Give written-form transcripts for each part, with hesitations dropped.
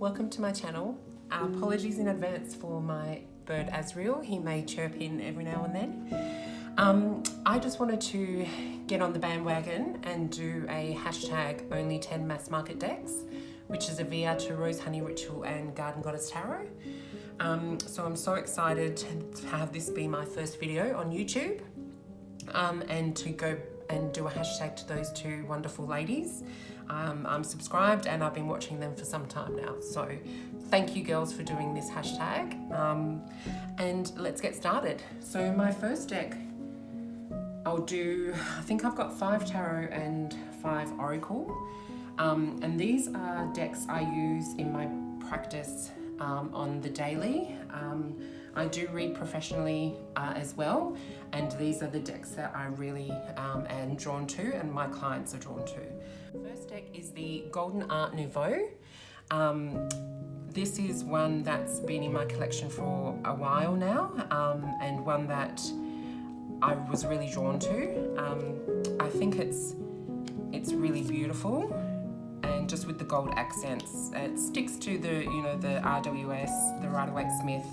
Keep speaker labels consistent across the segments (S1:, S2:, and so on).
S1: welcome to my channel. Apologies in advance for my bird Azrael, he may chirp in every now and then. I just wanted to get on the bandwagon and do a hashtag only 10 mass market decks, which is a VIA to Rose Honey Ritual and Garden Goddess Tarot. So I'm so excited to have this be my first video on YouTube and to go and do a hashtag to those two wonderful ladies. I'm subscribed and I've been watching them for some time now. So thank you girls for doing this hashtag. And let's get started. So my first deck, I'll do, I think I've got 5 tarot and 5 oracle. And these are decks I use in my practice on the daily. I do read professionally as well, and these are the decks that I really am drawn to and my clients are drawn to. First deck is the Golden Art Nouveau. This is one that's been in my collection for a while now, and one that I was really drawn to. I think it's really beautiful, and just with the gold accents, it sticks to the the RWS, the Rider-Waite-Smith,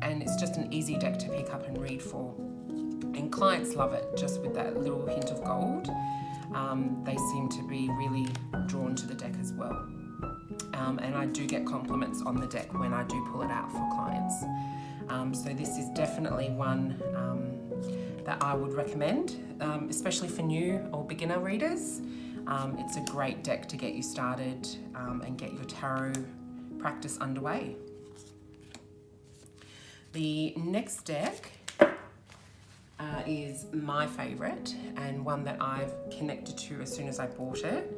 S1: and it's just an easy deck to pick up and read for. And clients love it, just with that little hint of gold. They seem to be really drawn to the deck as well. And I do get compliments on the deck when I do pull it out for clients. So this is definitely one that I would recommend, especially for new or beginner readers. It's a great deck to get you started and get your tarot practice underway. The next deck is my favourite and one that I've connected to as soon as I bought it.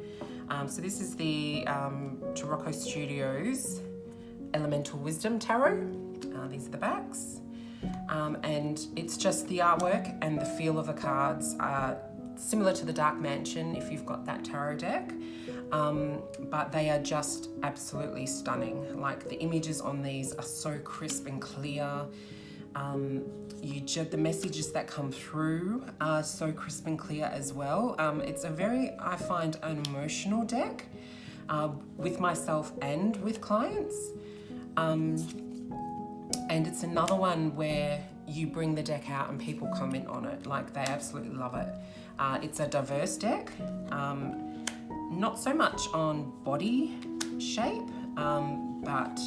S1: So this is the Tarocco Studios Elemental Wisdom Tarot. These are the backs. And it's just the artwork and the feel of the cards are similar to the Dark Mansion if you've got that tarot deck. But they are just absolutely stunning. Like, the images on these are so crisp and clear. The messages that come through are so crisp and clear as well. It's a very, I find, an emotional deck with myself and with clients. And it's another one where you bring the deck out and people comment on it, like they absolutely love it. It's a diverse deck, not so much on body shape, but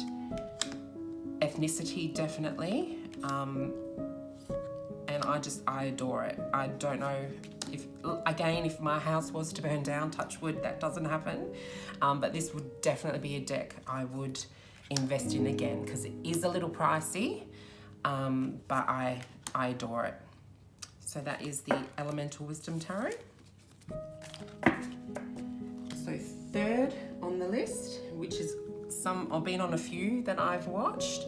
S1: ethnicity definitely. And I adore it. I don't know if my house was to burn down, touch wood, that doesn't happen. But this would definitely be a deck I would invest in again, because it is a little pricey, but I adore it. So that is the Elemental Wisdom Tarot. So third on the list, which is I've been on a few that I've watched,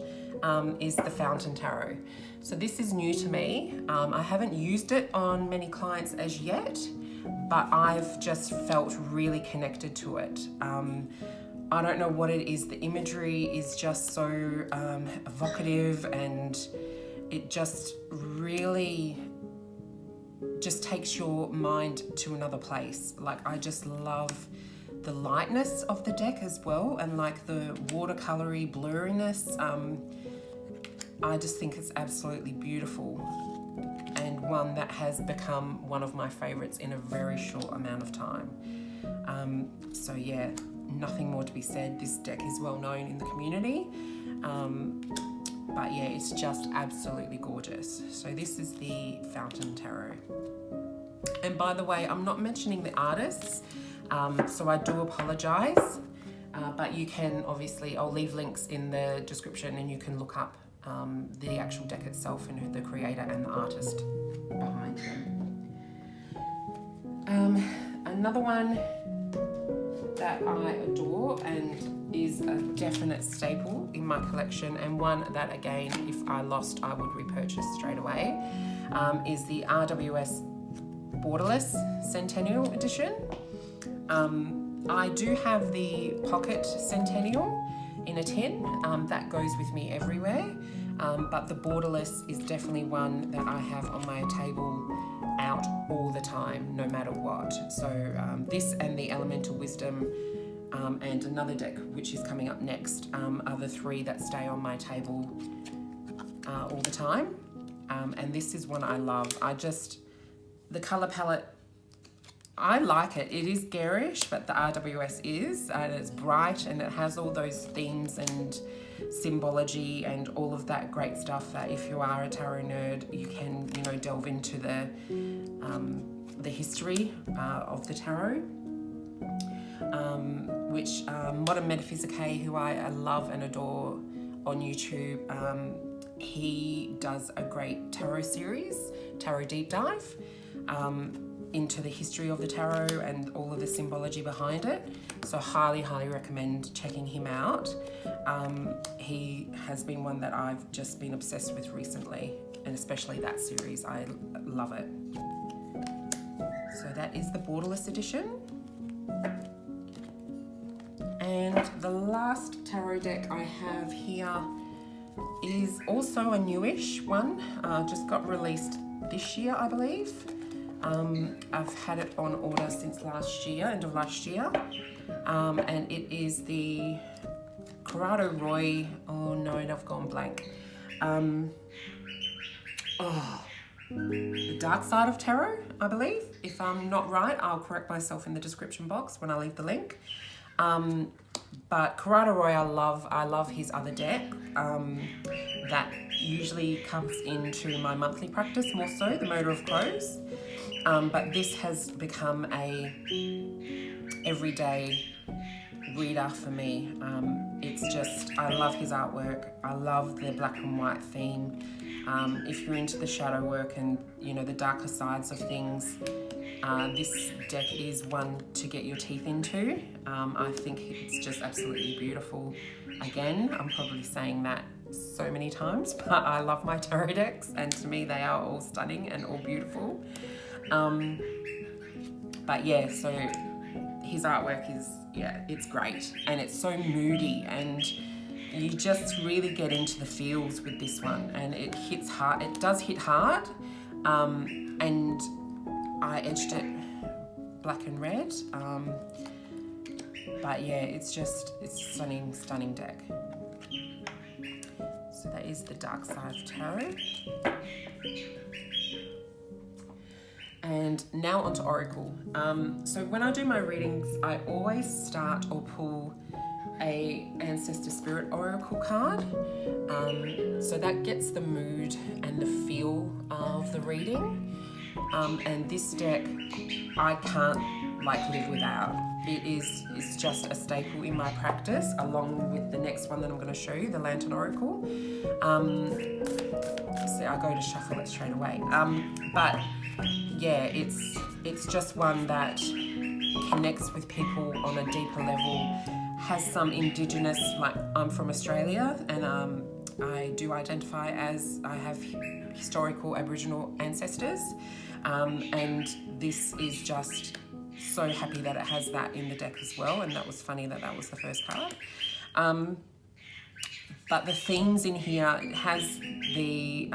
S1: is the Fountain Tarot. So this is new to me. I haven't used it on many clients as yet, but I've just felt really connected to it. I don't know what it is. The imagery is just so evocative, and it just really just takes your mind to another place. Like, I just love the lightness of the deck as well, and like the watercolory blurriness. I just think it's absolutely beautiful, and one that has become one of my favorites in a very short amount of time. So yeah, nothing more to be said. This deck is well known in the community, but yeah, it's just absolutely gorgeous. So this is the Fountain Tarot. And by the way, I'm not mentioning the artists, so I do apologize, but you can obviously, I'll leave links in the description and you can look up the actual deck itself and the creator and the artist behind them. Another one that I adore and is a definite staple in my collection, and one that, again, if I lost, I would repurchase straight away, is the RWS Borderless Centennial Edition. I do have the Pocket Centennial in a tin, that goes with me everywhere, but the Borderless is definitely one that I have on my table out all the time, no matter what. So this and the Elemental Wisdom and another deck which is coming up next are the three that stay on my table all the time. And this is one I love. The colour palette, I like it. It is garish, but the RWS is, and it's bright, and it has all those themes and symbology and all of that great stuff that if you are a tarot nerd, you can, you know, delve into the history of the tarot. Which Modern Metaphysique, who I love and adore on YouTube, he does a great tarot series, Tarot Deep Dive, into the history of the tarot and all of the symbology behind it. So highly, highly recommend checking him out. He has been one that I've just been obsessed with recently, and especially that series. I love it. So that is the Borderless edition. And the last tarot deck I have here is also a newish one, just got released this year, I believe. I've had it on order since last year, end of last year, and it is the Corrado Roy, oh no, I've gone blank. The Dark Side of Tarot, I believe. If I'm not right, I'll correct myself in the description box when I leave the link. But Corrado Roy, I love his other deck that usually comes into my monthly practice more so, the Murder of Crows. But this has become a everyday reader for me. It's just, I love his artwork. I love the black and white theme. If you're into the shadow work and, you know, the darker sides of things, this deck is one to get your teeth into. I think it's just absolutely beautiful. Again, I'm probably saying that so many times, but I love my tarot decks, and to me they are all stunning and all beautiful. But yeah, so his artwork is, yeah, it's great, and it's so moody, and you just really get into the feels with this one, and it hits hard. It does hit hard, and I edged it black and red, but yeah, it's a stunning deck. So that is the Dark Side of Tarot. And now onto Oracle. So when I do my readings, I always start or pull a Ancestor Spirit Oracle card. So that gets the mood and the feel of the reading. And this deck, I can't live without. It's just a staple in my practice, along with the next one that I'm going to show you, the Lantern Oracle. So I go to shuffle it straight away. But yeah, it's just one that connects with people on a deeper level, has some indigenous, like I'm from Australia, and I do identify as, I have historical Aboriginal ancestors, and this is just so happy that it has that in the deck as well, and that was funny that was the first card. But the themes in here, it has the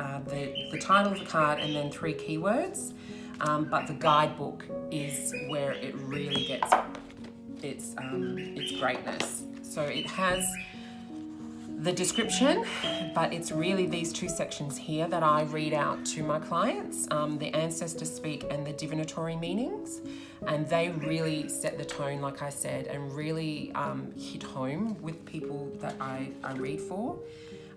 S1: title of the card and then 3 keywords, but the guidebook is where it really gets its greatness. So it has the description, but it's really these 2 sections here that I read out to my clients, the Ancestor Speak and the Divinatory Meanings, and they really set the tone, like I said, and really hit home with people that I read for.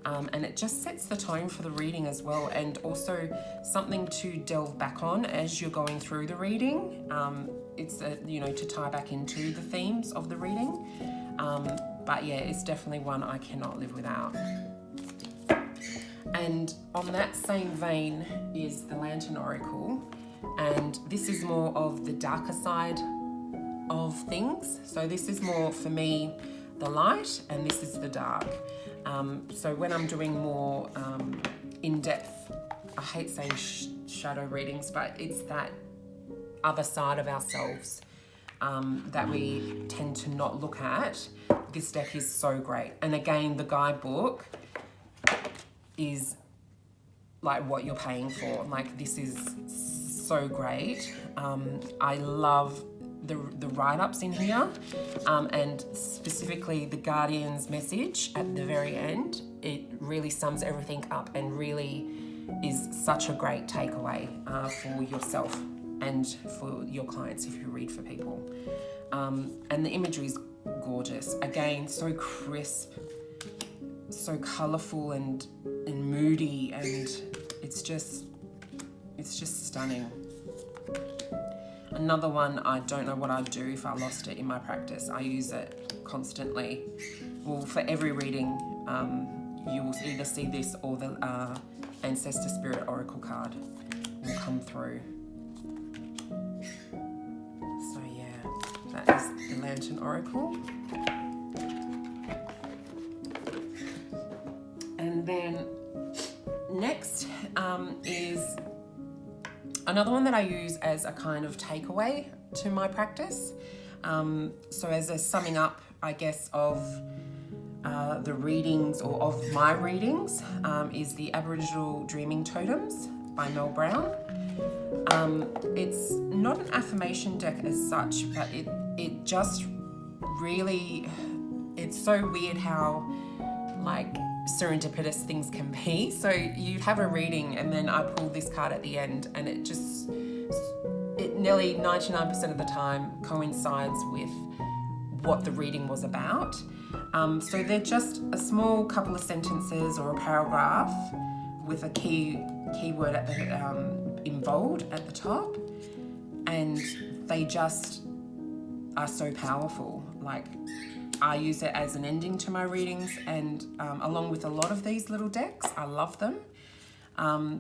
S1: And it just sets the tone for the reading as well, and also something to delve back on as you're going through the reading. It's to tie back into the themes of the reading. But yeah, it's definitely one I cannot live without. And on that same vein is the Lantern Oracle, and this is more of the darker side of things. So this is more, for me, the light, and this is the dark. So when I'm doing more in-depth, I hate saying shadow readings, but it's that other side of ourselves that we tend to not look at. This deck is so great. And again, the guidebook is like what you're paying for. Like, this is so great. I love the write-ups in here, and specifically the Guardian's message at the very end. It really sums everything up and really is such a great takeaway for yourself and for your clients if you read for people. And the imagery is gorgeous. Again, so crisp, so colourful and moody, and it's just stunning. Another one, I don't know what I'd do if I lost it in my practice. I use it constantly. Well, for every reading, you will either see this or the Ancestor Spirit Oracle card will come through. So yeah, that is the Lantern Oracle. And then next is another one that I use as a kind of takeaway to my practice. So as a summing up, I guess, of the readings or of my readings is the Aboriginal Dreaming Totems by Mel Brown. It's not an affirmation deck as such, but it just really, it's so weird how like serendipitous things can be. So you have a reading and then I pull this card at the end, and it nearly 99% of the time coincides with what the reading was about. So they're just a small couple of sentences or a paragraph with a keyword at the in bold at the top, and they just are so powerful. Like, I use it as an ending to my readings, and along with a lot of these little decks, I love them.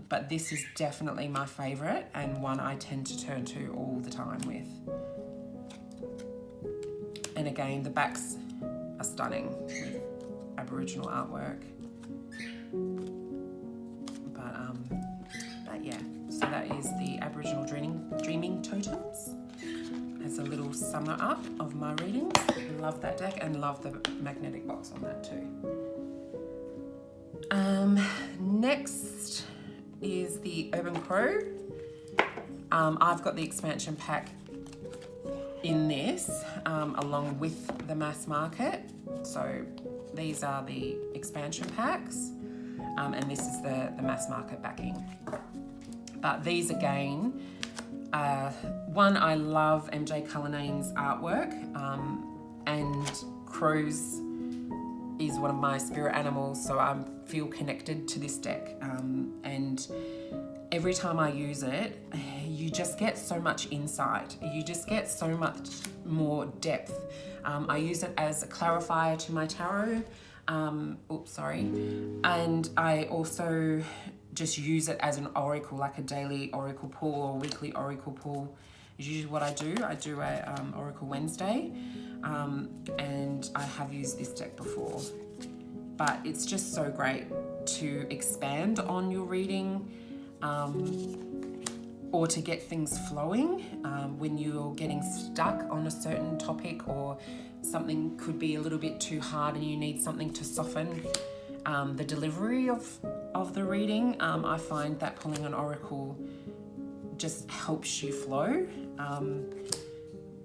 S1: But this is definitely my favourite and one I tend to turn to all the time with. And again, the backs are stunning with Aboriginal artwork. But yeah, so that is the Aboriginal Dreaming Totems. As a little summer up of my readings. Love that deck and love the magnetic box on that too. Next is the Urban Crow. I've got the expansion pack in this along with the mass market. So these are the expansion packs and this is the mass market backing. But these again, one, I love MJ Cullinane's artwork, and crows is one of my spirit animals, so I feel connected to this deck. And every time I use it, you just get so much insight. You just get so much more depth. I use it as a clarifier to my tarot. And I also just use it as an oracle, like a daily oracle pull or weekly oracle pull is usually what I do. I do a Oracle Wednesday, and I have used this deck before. But it's just so great to expand on your reading, or to get things flowing when you're getting stuck on a certain topic, or something could be a little bit too hard and you need something to soften the delivery of the reading. I find that pulling an oracle just helps you flow.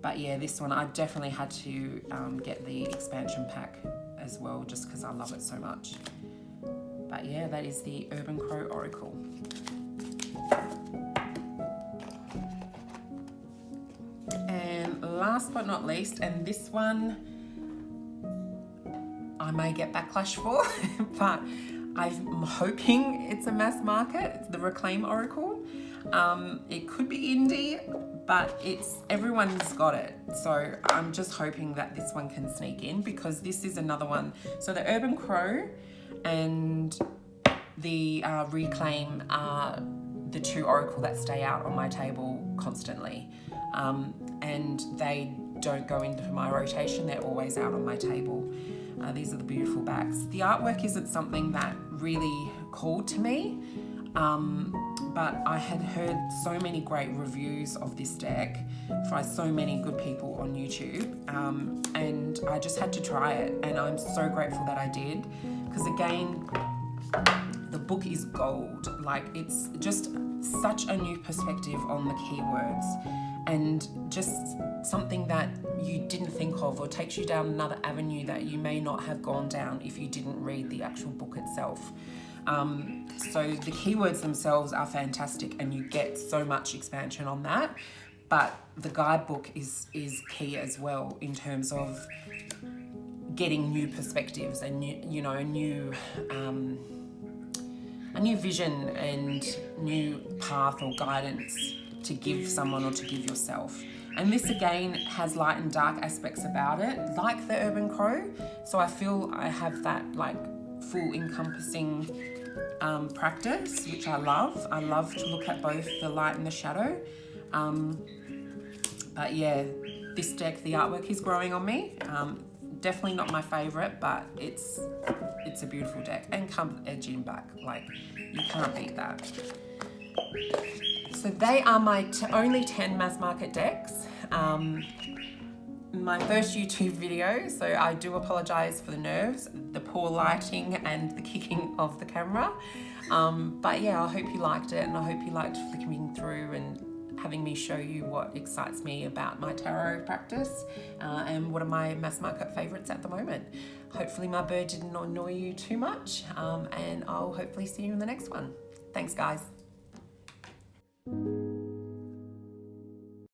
S1: But yeah, this one I definitely had to get the expansion pack as well, just because I love it so much. But yeah, that is the Urban Crow Oracle. And last but not least, and this one I may get backlash for, but I'm hoping it's a mass market. It's the Reclaim Oracle. It could be indie, but everyone's got it. So I'm just hoping that this one can sneak in, because this is another one. So the Urban Crow and the Reclaim are the two oracle that stay out on my table constantly. And they don't go into my rotation. They're always out on my table. These are the beautiful backs. The artwork isn't something that really called to me, but I had heard so many great reviews of this deck by so many good people on YouTube, and I just had to try it, and I'm so grateful that I did, because again, the book is gold. Like, it's just such a new perspective on the keywords, and just something that you didn't think of, or takes you down another avenue that you may not have gone down if you didn't read the actual book itself. So the keywords themselves are fantastic, and you get so much expansion on that, but the guidebook is key as well in terms of getting new perspectives and a new vision and new path or guidance to give someone or to give yourself. And this again has light and dark aspects about it, like the Urban Crow. So I feel I have that like full encompassing practice, which I love. I love to look at both the light and the shadow. But yeah, this deck, the artwork is growing on me. Definitely not my favorite, but it's a beautiful deck, and comes edging back. Like, you can't beat that. So they are my only 10 mass market decks. My first YouTube video, so I do apologize for the nerves, the poor lighting and the kicking of the camera. But yeah, I hope you liked it, and I hope you liked flicking through and having me show you what excites me about my tarot practice, and what are my mass market favorites at the moment. Hopefully my bird didn't annoy you too much, and I'll hopefully see you in the next one. Thanks, guys.